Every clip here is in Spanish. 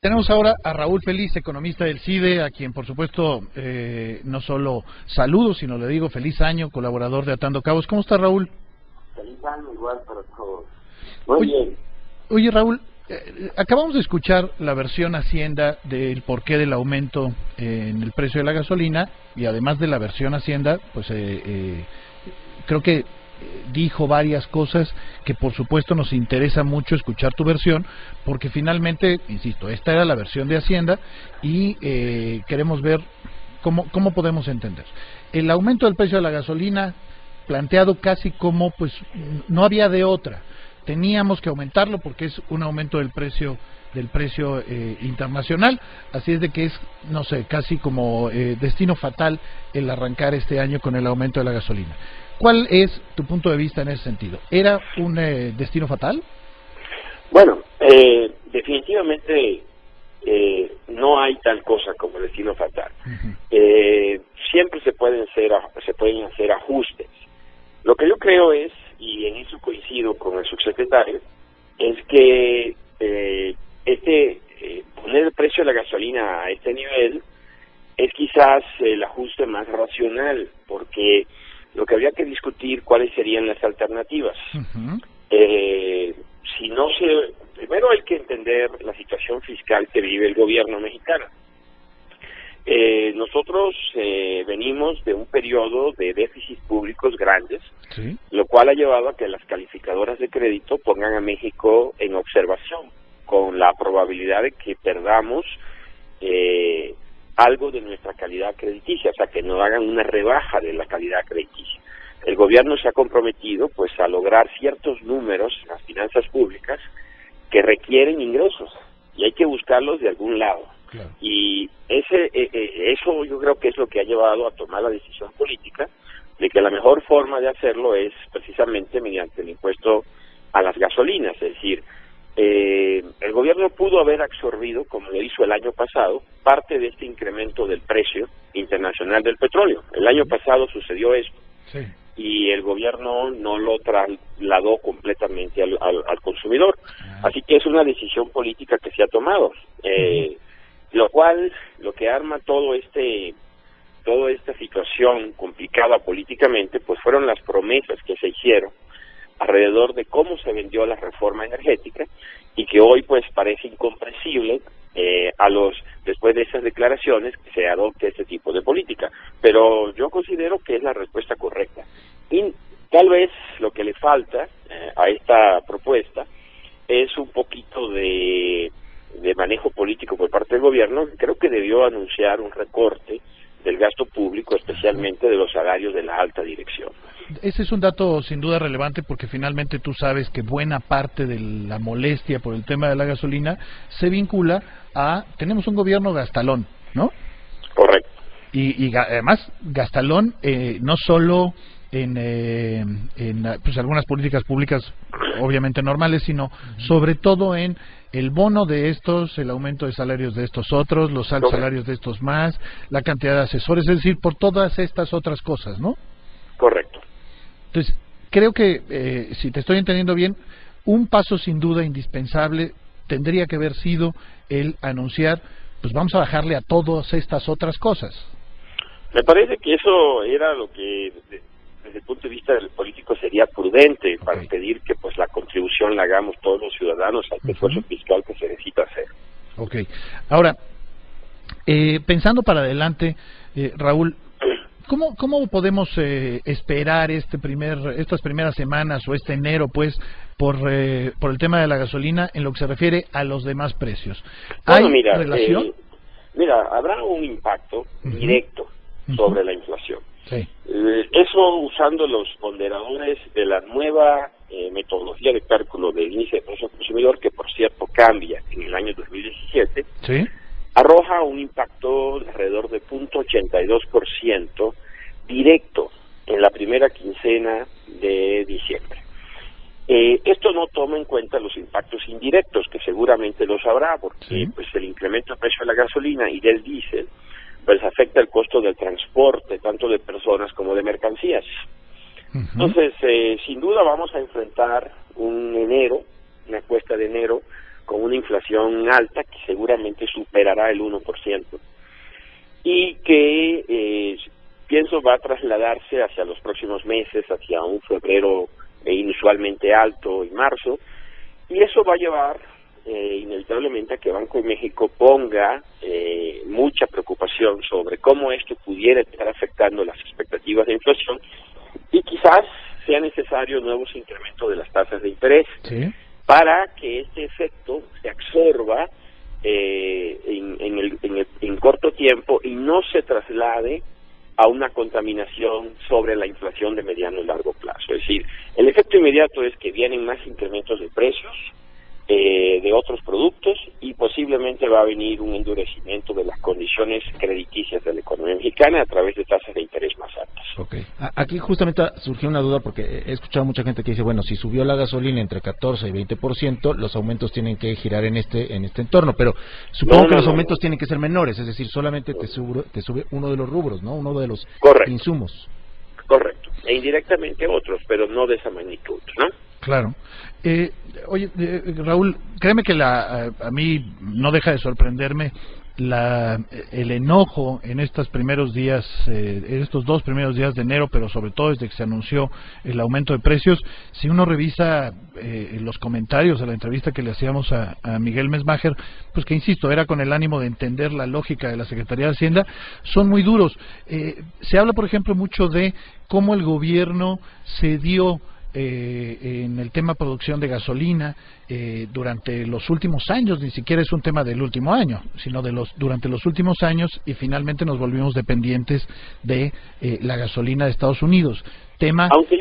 Tenemos ahora a Raúl Feliz, economista del CIDE, a quien por supuesto no solo saludo, sino le digo feliz año, colaborador de Atando Cabos. ¿Cómo está, Raúl? Feliz año igual para todos. Muy bien. Oye, Raúl, acabamos de escuchar la versión Hacienda del porqué del aumento en el precio de la gasolina, y además de la versión Hacienda, pues creo que dijo varias cosas que por supuesto nos interesa mucho escuchar tu versión, porque finalmente, insisto, esta era la versión de Hacienda y queremos ver cómo podemos entender el aumento del precio de la gasolina planteado casi como pues no había de otra, teníamos que aumentarlo porque es un aumento del precio internacional, así es de que es, no sé, casi como destino fatal el arrancar este año con el aumento de la gasolina. ¿Cuál es tu punto de vista en ese sentido? ¿Era un destino fatal? Bueno, definitivamente no hay tal cosa como destino fatal. Siempre se pueden hacer ajustes. Lo que yo creo es, y en eso coincido con el subsecretario, es que poner el precio de la gasolina a este nivel es quizás el ajuste más racional, porque lo que habría que discutir cuáles serían las alternativas. Primero hay que entender la situación fiscal que vive el gobierno mexicano. Nosotros venimos de un periodo de déficits públicos grandes, ¿sí?, lo cual ha llevado a que las calificadoras de crédito pongan a México en observación, con la probabilidad de que perdamos algo de nuestra calidad crediticia, o sea, que no hagan una rebaja de la calidad crediticia. El gobierno se ha comprometido pues a lograr ciertos números en las finanzas públicas que requieren ingresos y hay que buscarlos de algún lado. Claro. Y eso yo creo que es lo que ha llevado a tomar la decisión política de que la mejor forma de hacerlo es precisamente mediante el impuesto a las gasolinas, es decir, el gobierno pudo haber absorbido, como lo hizo el año pasado, parte de este incremento del precio internacional del petróleo. El año pasado sucedió esto, sí, y el gobierno no lo trasladó completamente al consumidor. Así que es una decisión política que se ha tomado, lo cual, lo que arma toda esta situación complicada políticamente, pues fueron las promesas que se hicieron alrededor de cómo se vendió la reforma energética y que hoy pues parece incomprensible después de esas declaraciones que se adopte este tipo de política. Pero yo considero que es la respuesta correcta. Y tal vez lo que le falta a esta propuesta es un poquito de manejo político por parte del gobierno. Creo que debió anunciar un recorte del gasto público, especialmente de los salarios de la alta dirección. Ese es un dato sin duda relevante porque finalmente tú sabes que buena parte de la molestia por el tema de la gasolina se vincula a, tenemos un gobierno gastalón, ¿no? Correcto. Y además gastalón no solo en pues algunas políticas públicas obviamente normales, sino sobre todo en el bono de estos, el aumento de salarios de estos otros, los altos salarios de estos más, la cantidad de asesores, es decir, por todas estas otras cosas, ¿no? Correcto. Entonces, creo que, si te estoy entendiendo bien, un paso sin duda indispensable tendría que haber sido el anunciar, pues vamos a bajarle a todas estas otras cosas. Me parece que eso era lo que, desde el punto de vista del político, sería prudente para pedir que pues la contribución la hagamos todos los ciudadanos al esfuerzo fiscal que se necesita hacer. Ok. Ahora, pensando para adelante, Raúl, ¿Cómo podemos esperar estas primeras semanas o este enero, pues, por el tema de la gasolina en lo que se refiere a los demás precios? ¿Hay relación? Mira, habrá un impacto directo sobre la inflación. Sí. Eso usando los ponderadores de la nueva metodología de cálculo del índice de precio al consumidor, que por cierto cambia en el año 2017. Sí. Arroja un impacto de alrededor de 0.82% directo en la primera quincena de diciembre. Esto no toma en cuenta los impactos indirectos, que seguramente los habrá, porque pues el incremento del precio de la gasolina y del diésel pues afecta el costo del transporte, tanto de personas como de mercancías. Entonces, sin duda vamos a enfrentar una cuesta de enero con una inflación alta que seguramente superará el 1% y que pienso va a trasladarse hacia los próximos meses, hacia un febrero inusualmente alto en marzo, y eso va a llevar inevitablemente a que Banco de México ponga mucha preocupación sobre cómo esto pudiera estar afectando las expectativas de inflación y quizás sea necesario nuevos incrementos de las tasas de interés. ¿Sí? Para que este efecto se absorba en corto tiempo y no se traslade a una contaminación sobre la inflación de mediano y largo plazo. Es decir, el efecto inmediato es que vienen más incrementos de precios de otros productos y posiblemente va a venir un endurecimiento de las condiciones crediticias de la economía mexicana a través de tasas de interés más altas. Okay. Aquí justamente surgió una duda porque he escuchado mucha gente que dice, bueno, si subió la gasolina entre 14 y 20%, los aumentos tienen que girar en este entorno, pero supongo que los aumentos tienen que ser menores, es decir, solamente te sube uno de los rubros, ¿no? Uno de los insumos. Correcto. E indirectamente otros, pero no de esa magnitud, ¿no? Claro. Oye, Raúl, créeme que a mí no deja de sorprenderme el enojo en estos primeros días, en estos 2 primeros días de enero, pero sobre todo desde que se anunció el aumento de precios. Si uno revisa los comentarios a la entrevista que le hacíamos a Miguel Mesmacher, pues que insisto, era con el ánimo de entender la lógica de la Secretaría de Hacienda, son muy duros. Se habla, por ejemplo, mucho de cómo el gobierno se dio en el tema producción de gasolina durante los últimos años. Ni siquiera es un tema del último año, sino durante los últimos años, y finalmente nos volvimos dependientes de la gasolina de Estados Unidos. Aunque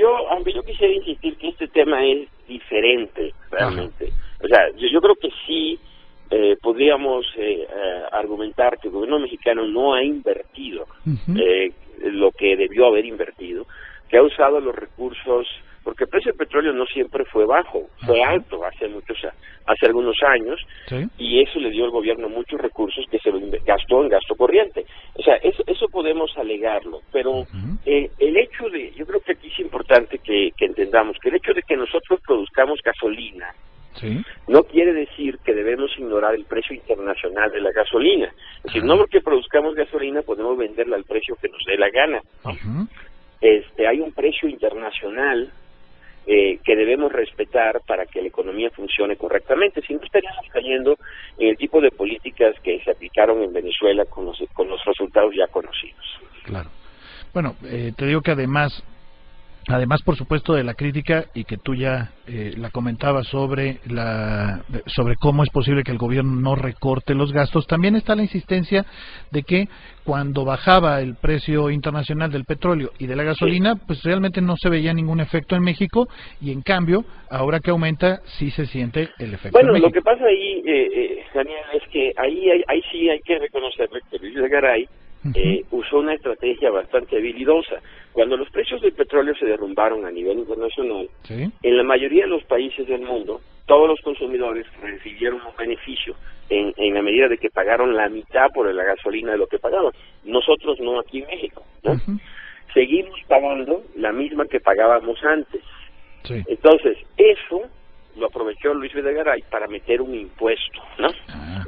yo quisiera insistir que este tema es diferente realmente. Ajá. O sea, yo creo que sí podríamos argumentar que el gobierno mexicano no ha invertido lo que debió haber invertido, que ha usado los recursos, porque el precio del petróleo no siempre fue bajo, fue alto hace algunos años, ¿sí? Y eso le dio al gobierno muchos recursos que se lo gastó en gasto corriente. O sea, eso podemos alegarlo, pero el hecho yo creo que aquí es importante que entendamos que el hecho de que nosotros produzcamos gasolina, ¿sí?, no quiere decir que debemos ignorar el precio internacional de la gasolina. Es decir, no porque produzcamos gasolina podemos venderla al precio que nos dé la gana. Hay un precio internacional que debemos respetar para que la economía funcione correctamente. Si no, estaríamos cayendo en el tipo de políticas que se aplicaron en Venezuela con los resultados ya conocidos. Claro. Bueno, te digo que además, por supuesto, de la crítica, y que tú ya la comentabas sobre cómo es posible que el gobierno no recorte los gastos, también está la insistencia de que cuando bajaba el precio internacional del petróleo y de la gasolina, pues realmente no se veía ningún efecto en México, y en cambio, ahora que aumenta, sí se siente el efecto en México. Lo que pasa ahí, Daniel, es que ahí sí hay que reconocerle que Luis Videgaray usó una estrategia bastante habilidosa. Cuando los precios del petróleo se derrumbaron a nivel internacional, ¿sí?, en la mayoría de los países del mundo, todos los consumidores recibieron un beneficio en la medida de que pagaron la mitad por la gasolina de lo que pagaban. Nosotros no, aquí en México, ¿no? Seguimos pagando la misma que pagábamos antes. Sí. Entonces, eso lo aprovechó Luis Videgaray para meter un impuesto, ¿no?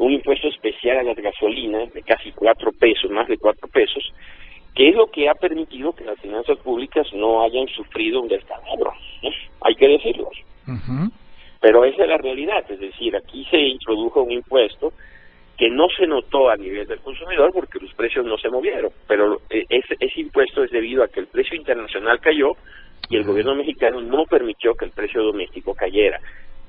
Un impuesto especial a las gasolinas de casi 4 pesos, más de 4 pesos, que es lo que ha permitido que las finanzas públicas no hayan sufrido un descalabro, ¿no? Hay que decirlo. Pero esa es la realidad, es decir, aquí se introdujo un impuesto que no se notó a nivel del consumidor porque los precios no se movieron, pero ese impuesto es debido a que el precio internacional cayó y el gobierno mexicano no permitió que el precio doméstico cayera,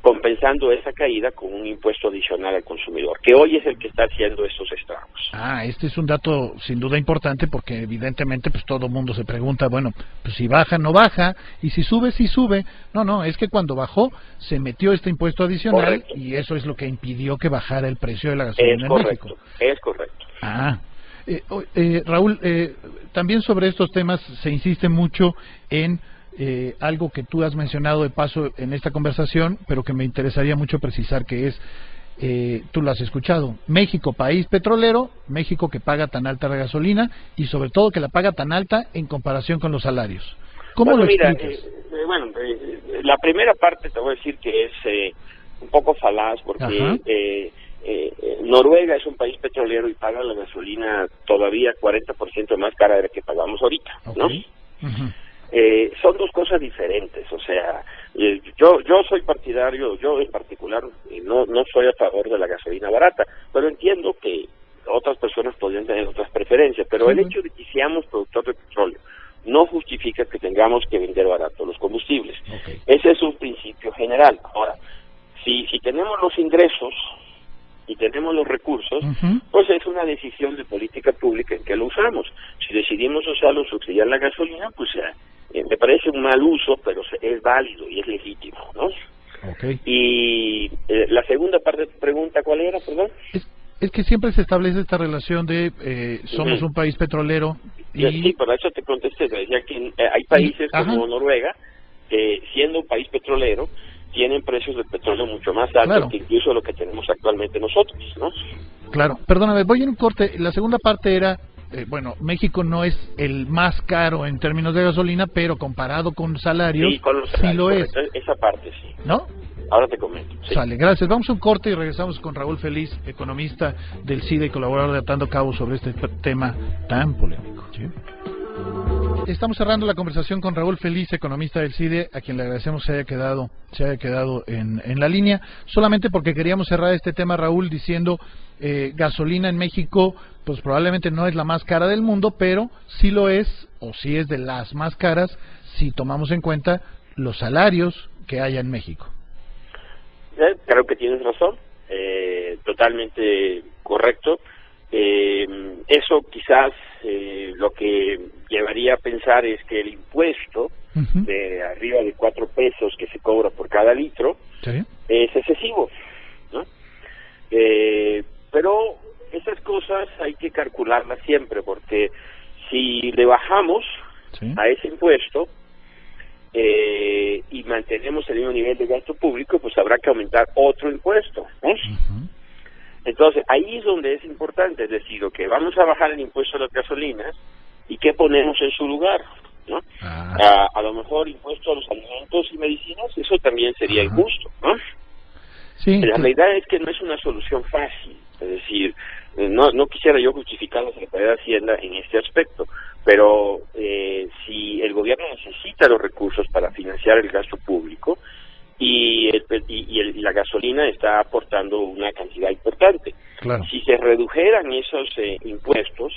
compensando esa caída con un impuesto adicional al consumidor, que hoy es el que está haciendo estos estragos. Este es un dato sin duda importante, porque evidentemente pues todo el mundo se pregunta, bueno, pues si baja no baja, y si sube sí sube. No, es que cuando bajó se metió este impuesto adicional. Correcto. Y eso es lo que impidió que bajara el precio de la gasolina en México. Es correcto. Raúl, también sobre estos temas se insiste mucho en algo que tú has mencionado de paso en esta conversación, pero que me interesaría mucho precisar, que es, tú lo has escuchado: México, país petrolero, México que paga tan alta la gasolina, y sobre todo que la paga tan alta en comparación con los salarios. ¿Cómo lo explicas? La primera parte te voy a decir que es un poco falaz, porque Noruega es un país petrolero y paga la gasolina todavía 40% más cara de la que pagamos ahorita, ¿no? Son dos cosas diferentes, o sea, yo soy partidario, yo en particular no soy a favor de la gasolina barata, pero entiendo que otras personas podrían tener otras preferencias, pero el hecho de que seamos productor de petróleo no justifica que tengamos que vender barato los combustibles. Ese es un principio general. Ahora, si tenemos los ingresos y tenemos los recursos, pues es una decisión de política pública en que lo usamos. Si decidimos usarlo, subsidiar la gasolina, pues me parece un mal uso, pero es válido y es legítimo, ¿no? Y la segunda parte de tu pregunta, ¿cuál era, perdón? Es que siempre se establece esta relación de somos un país petrolero. Sí, por eso te contesté, decía que hay países como Noruega, que siendo un país petrolero, tienen precios de petróleo mucho más altos que incluso lo que tenemos actualmente nosotros, ¿no? Claro, perdóname, voy en un corte. La segunda parte era, México no es el más caro en términos de gasolina, pero comparado con salarios, sí lo es. Esa parte sí. ¿No? Ahora te comento. Sí. Sale, gracias. Vamos a un corte y regresamos con Raúl Feliz, economista del CIDE y colaborador de Atando Cabos sobre este tema tan polémico. ¿Sí? Estamos cerrando la conversación con Raúl Feliz, economista del CIDE, a quien le agradecemos se haya quedado en la línea, solamente porque queríamos cerrar este tema, Raúl, diciendo gasolina en México, pues probablemente no es la más cara del mundo, pero sí lo es, o sí es de las más caras, si tomamos en cuenta los salarios que hay en México. Creo que tienes razón, totalmente correcto. Eso quizás lo que llevaría a pensar es que el impuesto de arriba de 4 pesos que se cobra por cada litro es excesivo, ¿no? Pero esas cosas hay que calcularlas siempre, porque si le bajamos a ese impuesto y mantenemos el mismo nivel de gasto público, pues habrá que aumentar otro impuesto, ¿no? Entonces, ahí es donde es importante, es decir, que vamos a bajar el impuesto a las gasolinas y qué ponemos en su lugar, ¿no? A lo mejor impuesto a los alimentos y medicinas, eso también sería injusto, ¿no? Sí, la realidad es que no es una solución fácil, es decir, no quisiera yo justificar a la Secretaría de Hacienda en este aspecto, pero si el gobierno necesita los recursos para financiar el gasto público, y la gasolina está aportando una cantidad importante. Si se redujeran esos impuestos,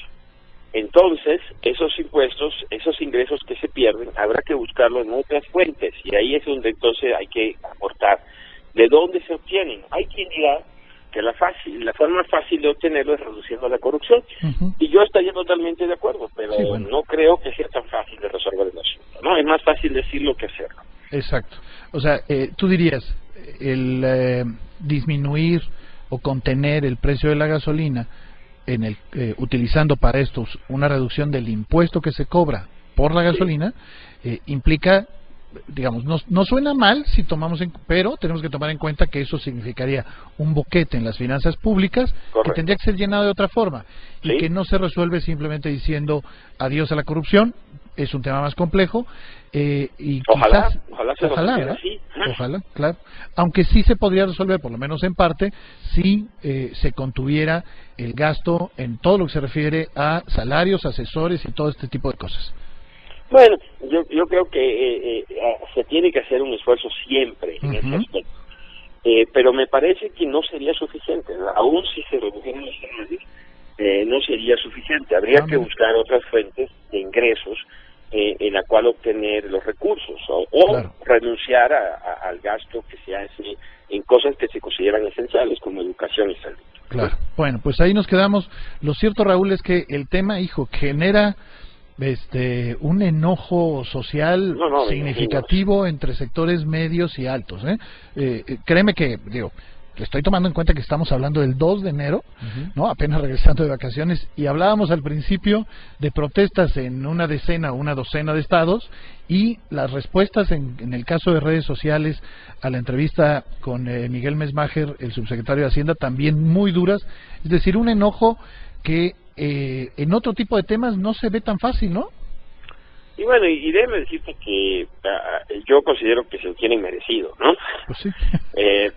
entonces esos impuestos, esos ingresos que se pierden, habrá que buscarlos en otras fuentes, y ahí es donde entonces hay que aportar. ¿De dónde se obtienen? Hay quien dirá que la forma fácil de obtenerlo es reduciendo la corrupción, y yo estaría totalmente de acuerdo, pero no creo que sea tan fácil de resolver el asunto, ¿no? Es más fácil decirlo que hacerlo. Exacto. O sea, tú dirías, el disminuir o contener el precio de la gasolina utilizando para estos una reducción del impuesto que se cobra por la gasolina, implica, digamos, no suena mal si tomamos pero tenemos que tomar en cuenta que eso significaría un boquete en las finanzas públicas que tendría que ser llenado de otra forma y que no se resuelve simplemente diciendo adiós a la corrupción. Es un tema más complejo y ojalá claro, aunque sí se podría resolver, por lo menos en parte, si se contuviera el gasto en todo lo que se refiere a salarios, asesores y todo este tipo de cosas. Bueno, yo creo que se tiene que hacer un esfuerzo siempre en ese aspecto, pero me parece que no sería suficiente, ¿no? Aún si se redujeran los salarios, no sería suficiente. Habría que buscar otras fuentes de ingresos en la cual obtener los recursos o renunciar al gasto que se hace en cosas que se consideran esenciales como educación y salud. Claro. Bueno, pues ahí nos quedamos. Lo cierto, Raúl, es que el tema, genera un enojo social significativo entre sectores medios y altos. Créeme que, estoy tomando en cuenta que estamos hablando del 2 de enero, ¿no? Apenas regresando de vacaciones, y hablábamos al principio de protestas en una decena o una docena de estados, y las respuestas en el caso de redes sociales a la entrevista con Miguel Mesmacher, el subsecretario de Hacienda, también muy duras. Es decir, un enojo que en otro tipo de temas no se ve tan fácil, ¿no? Y bueno, y déjeme decirte que yo considero que se lo tienen merecido, ¿no? Pues sí.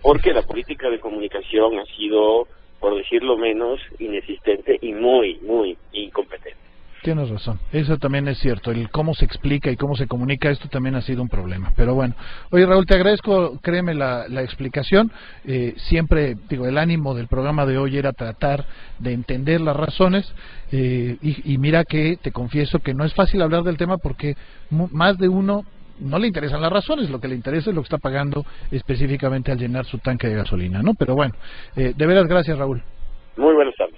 Porque la política de comunicación ha sido, por decirlo menos, inexistente y muy incompetente. Tienes razón, eso también es cierto, el cómo se explica y cómo se comunica esto también ha sido un problema, pero bueno. Oye, Raúl, te agradezco, créeme, la explicación. Siempre, digo, el ánimo del programa de hoy era tratar de entender las razones, y mira que te confieso que no es fácil hablar del tema porque más de uno no le interesan las razones, lo que le interesa es lo que está pagando específicamente al llenar su tanque de gasolina, ¿no? Pero bueno, de veras, gracias, Raúl. Muy buenas tardes.